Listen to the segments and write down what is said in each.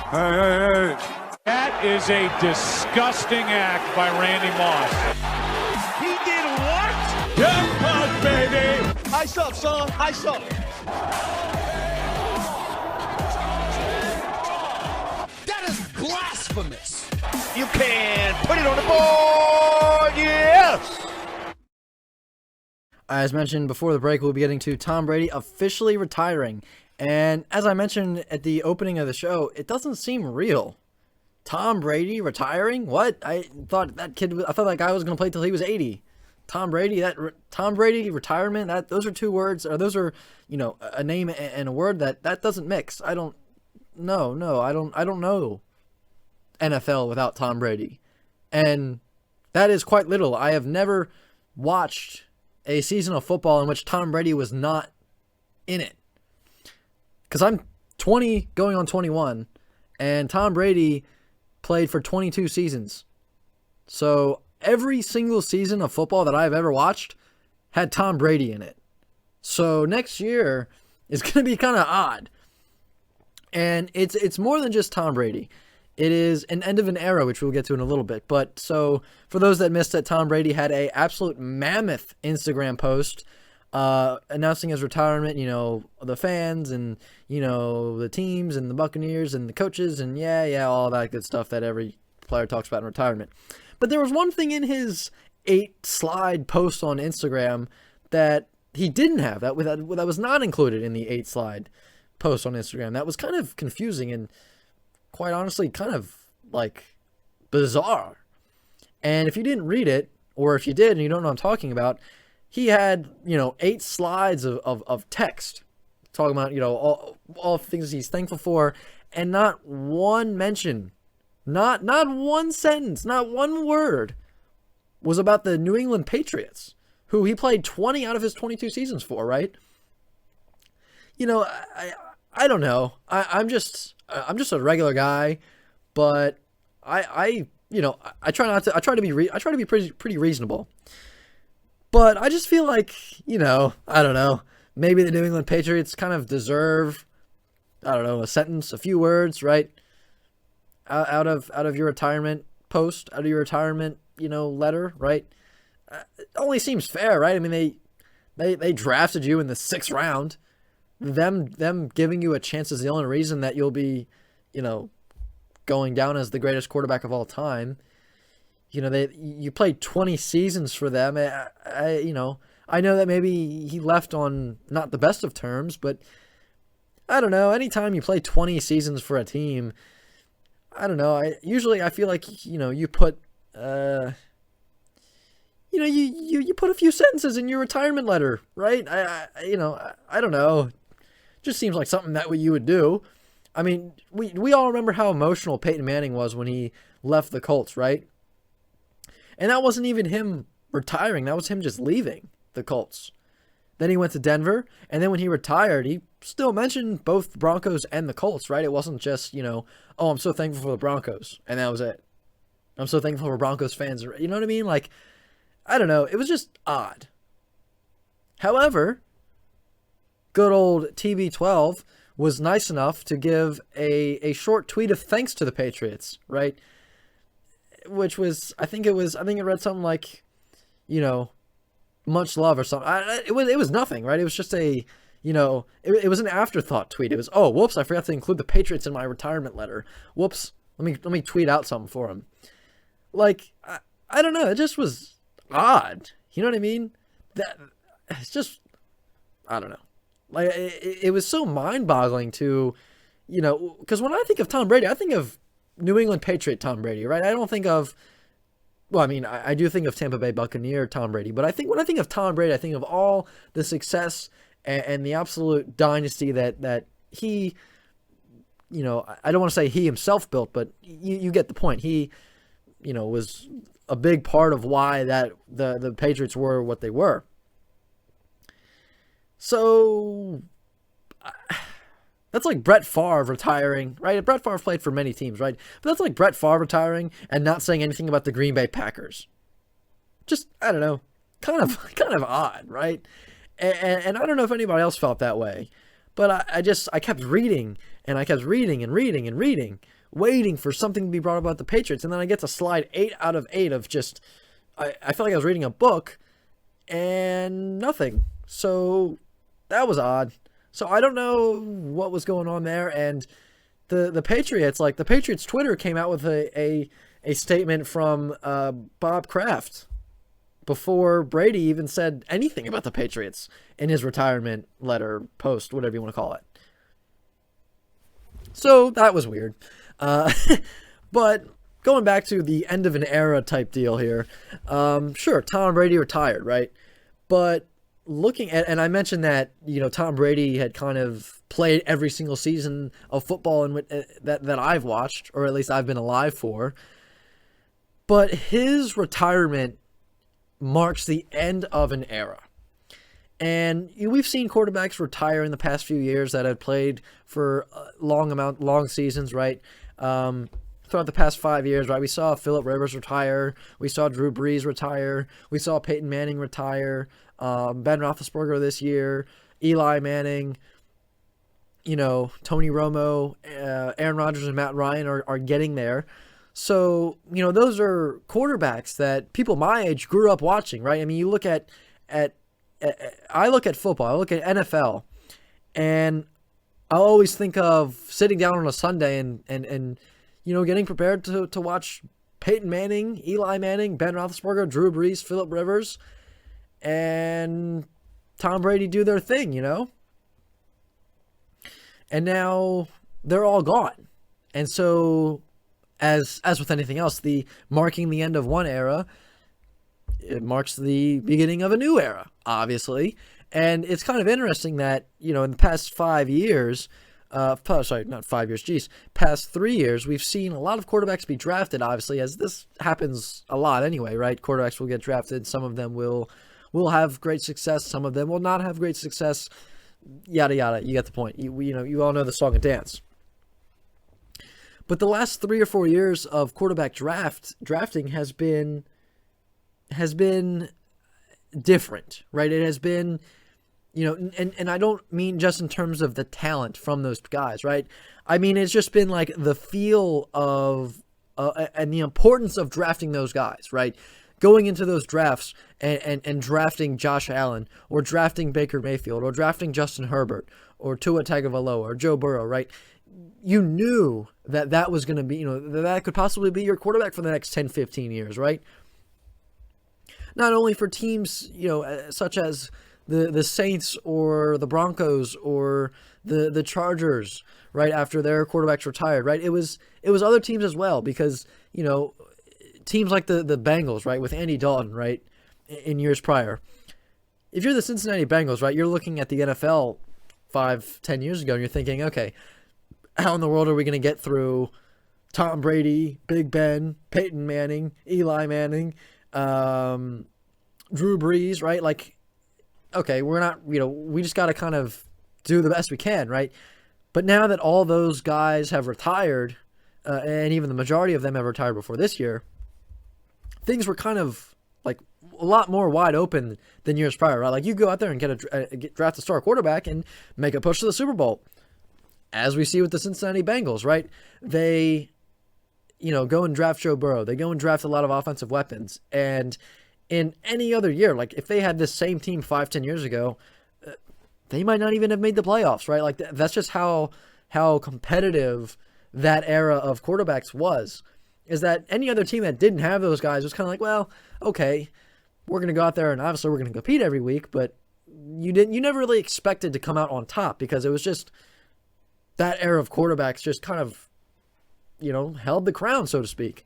Hey. That is a disgusting act by Randy Moss. He did what? Jackpot, baby! Ice up, son. Ice up. That is blasphemous. You can put it on the board. Yes. As mentioned before the break, we'll be getting to Tom Brady officially retiring. And as I mentioned at the opening of the show, it doesn't seem real. Tom Brady retiring? What? I thought that guy was going to play till he was 80. Tom Brady retirement, those are two words, or those are, a name and a word that doesn't mix. I don't know NFL without Tom Brady. And that is quite little. I have never watched a season of football in which Tom Brady was not in it. Because I'm 20 going on 21, and Tom Brady played for 22 seasons. So every single season of football that I've ever watched had Tom Brady in it. So next year is going to be kind of odd. And it's more than just Tom Brady. It is an end of an era, which we'll get to in a little bit. But so for those that missed it, Tom Brady had a absolute mammoth Instagram post announcing his retirement, the fans and, the teams and the Buccaneers and the coaches and all that good stuff that every player talks about in retirement. But there was one thing in his 8-slide post on Instagram that he didn't have, that was not included in the 8-slide post on Instagram. That was kind of confusing and quite honestly kind of bizarre. And if you didn't read it, or if you did and you don't know what I'm talking about, he had, 8 slides of text talking about, all things he's thankful for, and not one mention, not one sentence, not one word was about the New England Patriots, who he played 20 out of his 22 seasons for, right? I don't know. I'm just a regular guy, but I try to be pretty reasonable. But I just feel like, I don't know, maybe the New England Patriots kind of deserve, a sentence, a few words, right? Out of your retirement post, out of your retirement, letter, right? It only seems fair, right? I mean, they drafted you in the 6th round. Them giving you a chance is the only reason that you'll be, going down as the greatest quarterback of all time. You played 20 seasons for them. I know that maybe he left on not the best of terms, but I don't know. Anytime you play 20 seasons for a team, I don't know. I feel like, you put, you put a few sentences in your retirement letter, right? I don't know. Just seems like something that you would do. I mean, we all remember how emotional Peyton Manning was when he left the Colts, right? And that wasn't even him retiring. That was him just leaving the Colts. Then he went to Denver, and then when he retired, he still mentioned both the Broncos and the Colts, right? It wasn't just, I'm so thankful for the Broncos, and that was it. I'm so thankful for Broncos fans. You know what I mean? I don't know. It was just odd. However, good old TB12 was nice enough to give a short tweet of thanks to the Patriots, right? Which was, I think it read something like, much love or something. It was nothing, right? It was just it was an afterthought tweet. It was, oh, whoops, I forgot to include the Patriots in my retirement letter. Whoops, let me tweet out something for him. I don't know, it just was odd. You know what I mean? It's just, I don't know. It was so mind-boggling to, because when I think of Tom Brady, I think of New England Patriot Tom Brady, right? I don't think of, well, I mean, I do think of Tampa Bay Buccaneer Tom Brady, but when I think of Tom Brady, I think of all the success and the absolute dynasty that he, I don't want to say he himself built, but you get the point. He, was a big part of why that the Patriots were what they were. So that's like Brett Favre retiring, right? Brett Favre played for many teams, right? But that's like Brett Favre retiring and not saying anything about the Green Bay Packers. Just, I don't know, kind of odd, right? And I don't know if anybody else felt that way, but I kept reading and I kept reading and reading and reading waiting for something to be brought up about the Patriots. And then I get to slide 8 out of 8 of just, I felt like I was reading a book and nothing. So that was odd. So I don't know what was going on there. And the Patriots, like the Patriots Twitter came out with a statement from Bob Kraft before Brady even said anything about the Patriots in his retirement letter, post, whatever you want to call it. So that was weird. But going back to the end of an era type deal here, sure, Tom Brady retired, right? But looking at, and I mentioned that, Tom Brady had kind of played every single season of football that I've watched, or at least I've been alive for. But his retirement marks the end of an era. And we've seen quarterbacks retire in the past few years that have played for long seasons, right? Throughout the past 5 years, right? We saw Phillip Rivers retire. We saw Drew Brees retire. We saw Peyton Manning retire. Ben Roethlisberger this year. Eli Manning. Tony Romo, Aaron Rodgers, and Matt Ryan are getting there. So, those are quarterbacks that people my age grew up watching, right? I mean, you look at I look at football, I look at NFL, and I always think of sitting down on a Sunday and getting prepared to watch Peyton Manning, Eli Manning, Ben Roethlisberger, Drew Brees, Phillip Rivers, and Tom Brady do their thing, And now they're all gone. And so as with anything else, marking the end of one era, it marks the beginning of a new era, obviously. And it's kind of interesting that, in the past 5 years, not 5 years, past 3 years, we've seen a lot of quarterbacks be drafted, obviously, as this happens a lot anyway, right? Quarterbacks will get drafted. Some of them will have great success. Some of them will not have great success. Yada, yada. You get the point. You all know the song and dance. But the last 3 or 4 years of quarterback drafting has been different, right? It has been, and I don't mean just in terms of the talent from those guys, right? I mean, it's just been like the feel of and the importance of drafting those guys, right? Going into those drafts and drafting Josh Allen, or drafting Baker Mayfield, or drafting Justin Herbert, or Tua Tagovailoa, or Joe Burrow, right? You knew that was going to be, that could possibly be your quarterback for the next 10, 15 years, right? Not only for teams, such as the Saints or the Broncos or the Chargers, right, after their quarterbacks retired, right? It was other teams as well, because, teams like the Bengals, right, with Andy Dalton, right, in years prior. If you're the Cincinnati Bengals, right, you're looking at the NFL 5-10 years ago, and you're thinking, okay, how in the world are we going to get through Tom Brady, Big Ben, Peyton Manning, Eli Manning, Drew Brees, right? Like, okay, we're not, we just got to kind of do the best we can, right? But now that all those guys have retired, and even the majority of them have retired before this year, things were kind of like a lot more wide open than years prior, right? Like, you go out there and draft a star quarterback and make a push to the Super Bowl, as we see with the Cincinnati Bengals, right? They, go and draft Joe Burrow. They go and draft a lot of offensive weapons. And in any other year, like if they had this same team 5-10 years ago, they might not even have made the playoffs, right? Like that's just how competitive that era of quarterbacks was. Is that any other team that didn't have those guys was kind of like, well, okay, we're going to go out there and obviously we're going to compete every week, but you never really expected to come out on top, because it was just that era of quarterbacks just kind of, held the crown, so to speak.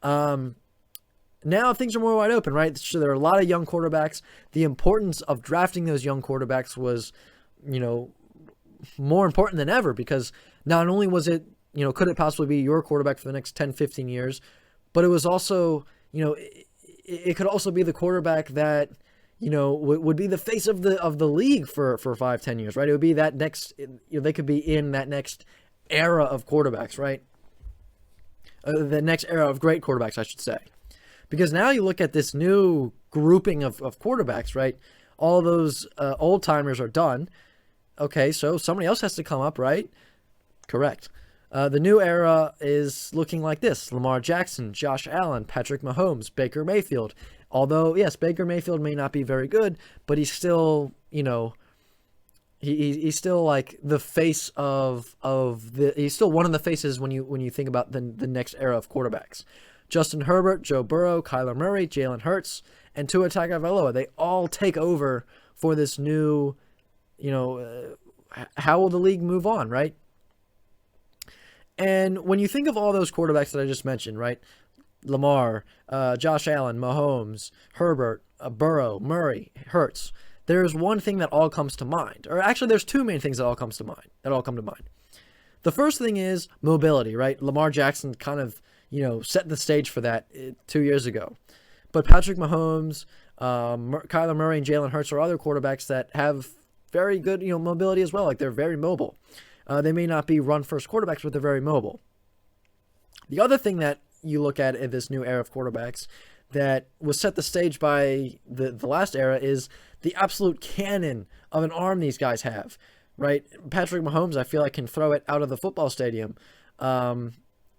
Now things are more wide open, right? So there are a lot of young quarterbacks. The importance of drafting those young quarterbacks was, more important than ever, because not only was it, could it possibly be your quarterback for the next 10, 15 years, but it was also, it could also be the quarterback that, would be the face of the league for 5-10 years, right? It would be that next, they could be in that next era of quarterbacks, right? The next era of great quarterbacks, I should say. Because now you look at this new grouping of quarterbacks, right? All those old-timers are done. Okay, so somebody else has to come up, right? Correct. The new era is looking like this: Lamar Jackson, Josh Allen, Patrick Mahomes, Baker Mayfield. Although, yes, Baker Mayfield may not be very good, but he's still, he's still like the face he's still one of the faces when you think about the next era of quarterbacks. Justin Herbert, Joe Burrow, Kyler Murray, Jalen Hurts, and Tua Tagovailoa, they all take over for this new, how will the league move on, right? And when you think of all those quarterbacks that I just mentioned, right? Lamar, Josh Allen, Mahomes, Herbert, Burrow, Murray, Hurts, there's one thing that all comes to mind. Or actually, there's two main things that all come to mind. The first thing is mobility, right? Lamar Jackson kind of, set the stage for that 2 years ago. But Patrick Mahomes, Kyler Murray, and Jalen Hurts are other quarterbacks that have very good, mobility as well. Like, they're very mobile. They may not be run-first quarterbacks, but they're very mobile. The other thing that you look at in this new era of quarterbacks that was set the stage by the last era is the absolute cannon of an arm these guys have, right? Patrick Mahomes, I feel like, can throw it out of the football stadium.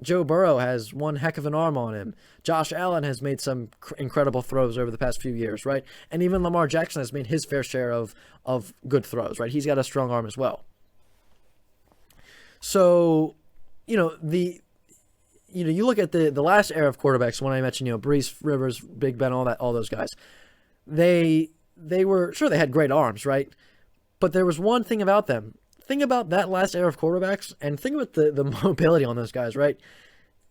Joe Burrow has one heck of an arm on him. Josh Allen has made some incredible throws over the past few years, right? And even Lamar Jackson has made his fair share of good throws, right? He's got a strong arm as well. So, you look at the last era of quarterbacks when I mentioned, Brees, Rivers, Big Ben, all those guys. They were, sure, they had great arms, right? But there was one thing about them. Think about that last era of quarterbacks and think about the mobility on those guys, right?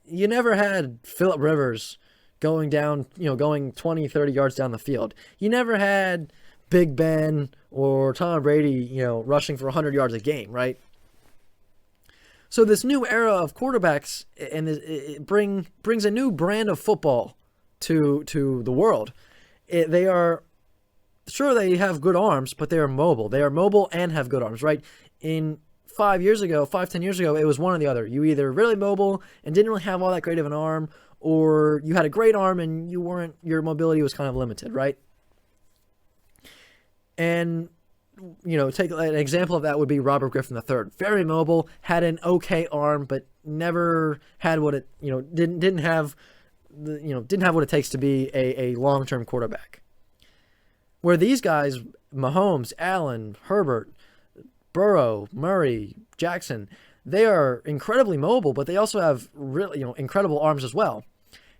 You never had Phillip Rivers going down, going 20, 30 yards down the field. You never had Big Ben or Tom Brady, rushing for 100 yards a game, right? So this new era of quarterbacks and it brings a new brand of football to the world. They are, sure, they have good arms, but they are mobile. They are mobile and have good arms, right? In 10 years ago, it was one or the other. You either really mobile and didn't really have all that great of an arm, or you had a great arm and your mobility was kind of limited, right? And take an example of that would be Robert Griffin III. Very mobile, had an okay arm, but never had what it, didn't have what it takes to be a long-term quarterback. Where these guys, Mahomes, Allen, Herbert, Burrow, Murray, Jackson, they are incredibly mobile, but they also have really, incredible arms as well.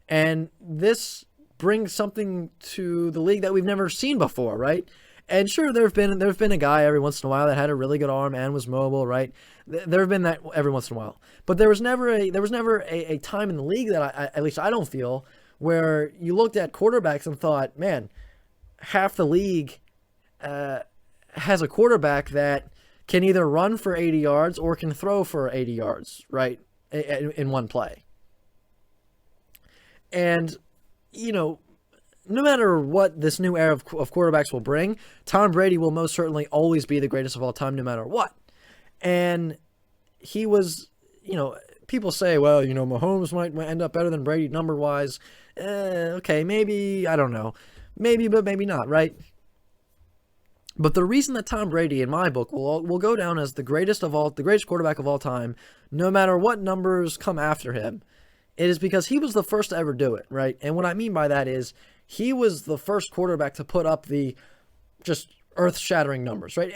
And this brings something to the league that we've never seen before, right? And sure, there's been a guy every once in a while that had a really good arm and was mobile, right? There have been that every once in a while, but there was never a time in the league that at least I don't feel, where you looked at quarterbacks and thought, man, half the league has a quarterback that can either run for 80 yards or can throw for 80 yards, right, in one play. And no matter what this new era of quarterbacks will bring, Tom Brady will most certainly always be the greatest of all time, no matter what. And he was, people say, well, Mahomes might end up better than Brady number-wise. Okay, maybe, I don't know. Maybe, but maybe not, right? But the reason that Tom Brady, in my book, will go down as the greatest quarterback of all time, no matter what numbers come after him, it is because he was the first to ever do it, right? And what I mean by that is he was the first quarterback to put up the just earth-shattering numbers, right?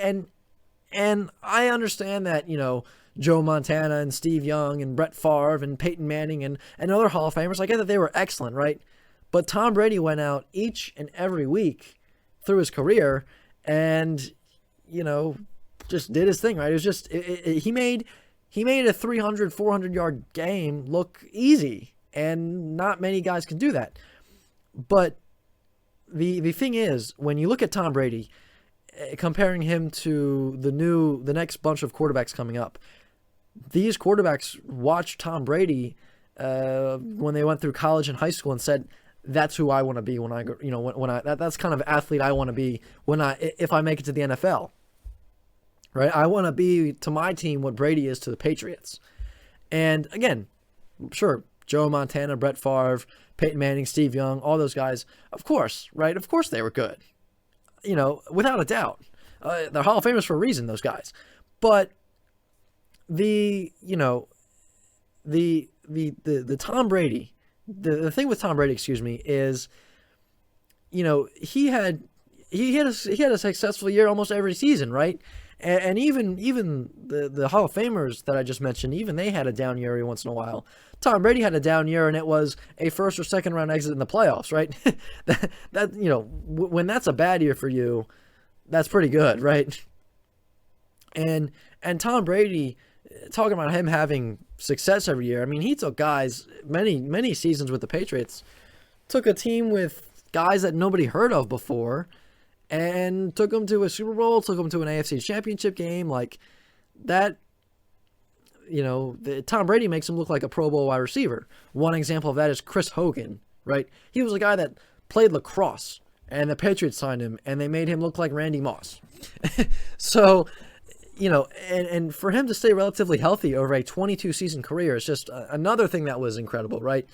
And I understand that, Joe Montana and Steve Young and Brett Favre and Peyton Manning and other Hall of Famers, I get that they were excellent, right? But Tom Brady went out each and every week through his career and, just did his thing, right? It was just, he made a 300, 400-yard game look easy, and not many guys can do that. But the thing is, when you look at Tom Brady, comparing him to the next bunch of quarterbacks coming up, these quarterbacks watched Tom Brady when they went through college and high school and said, that's who I want to be when I go, that's kind of athlete I want to be if I make it to the NFL, right? I want to be to my team what Brady is to the Patriots. And again, sure, Joe Montana, Brett Favre, Peyton Manning, Steve Young, all those guys, of course, right? Of course they were good, without a doubt. They're Hall of Famers for a reason, those guys. But the Tom Brady, the thing with Tom Brady, excuse me, is, he had a successful year almost every season, right? And even the Hall of Famers that I just mentioned, even they had a down year every once in a while. Tom Brady had a down year, and it was a first or second round exit in the playoffs, right? When that's a bad year for you, that's pretty good, right? And Tom Brady, talking about him having success every year, I mean, he took guys many seasons with the Patriots, took a team with guys that nobody heard of before, and took them to a Super Bowl, took them to an AFC Championship game. Like that, Tom Brady makes him look like a Pro Bowl wide receiver. One example of that is Chris Hogan, right? He was a guy that played lacrosse, and the Patriots signed him, and they made him look like Randy Moss. So, and for him to stay relatively healthy over a 22-season career is just another thing that was incredible, right?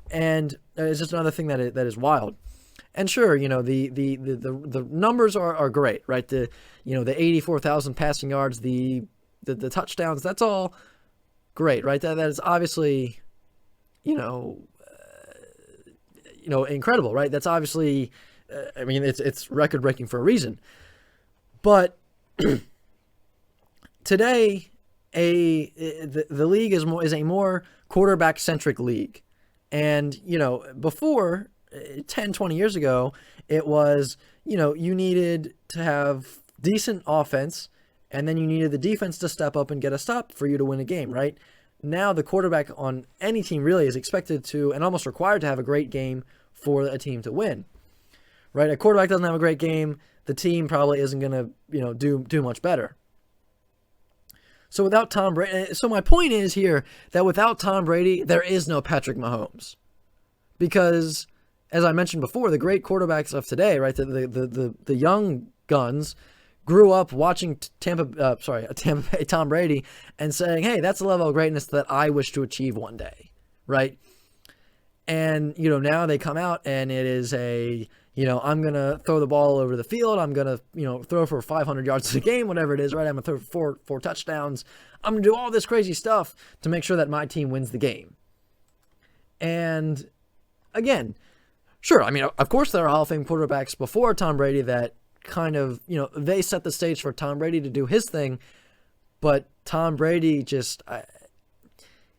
And it's just another thing that is wild. And sure, the numbers are great, right? The 84,000 passing yards, the touchdowns, that's all great, right? That is obviously, incredible, right? That's obviously, it's record breaking for a reason. But today, the league is a more quarterback centric league, and before. 10, 20 years ago, it was, you needed to have decent offense, and then you needed the defense to step up and get a stop for you to win a game, right? Now the quarterback on any team really is expected to, and almost required to, have a great game for a team to win, right? A quarterback doesn't have a great game, the team probably isn't going to, do much better. So without Tom Brady, so my point is here that without Tom Brady, there is no Patrick Mahomes. Because, as I mentioned before, the great quarterbacks of today, right, the young guns grew up watching Tampa Bay Tom Brady and saying, hey, that's a level of greatness that I wish to achieve one day, right? And, now they come out and it is I'm going to throw the ball over the field. I'm going to, throw for 500 yards a game, whatever it is, right? I'm going to throw four touchdowns. I'm going to do all this crazy stuff to make sure that my team wins the game. And, again, sure, of course there are Hall of Fame quarterbacks before Tom Brady that kind of, they set the stage for Tom Brady to do his thing, but Tom Brady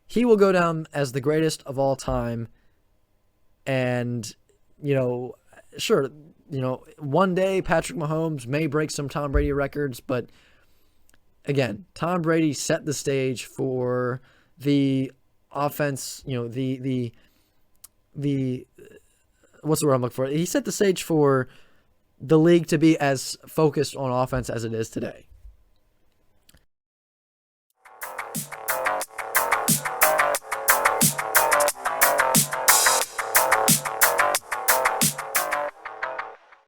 he will go down as the greatest of all time, and, sure, one day Patrick Mahomes may break some Tom Brady records, but, again, Tom Brady set the stage for the offense, the what's the word I'm looking for? He set the stage for the league to be as focused on offense as it is today.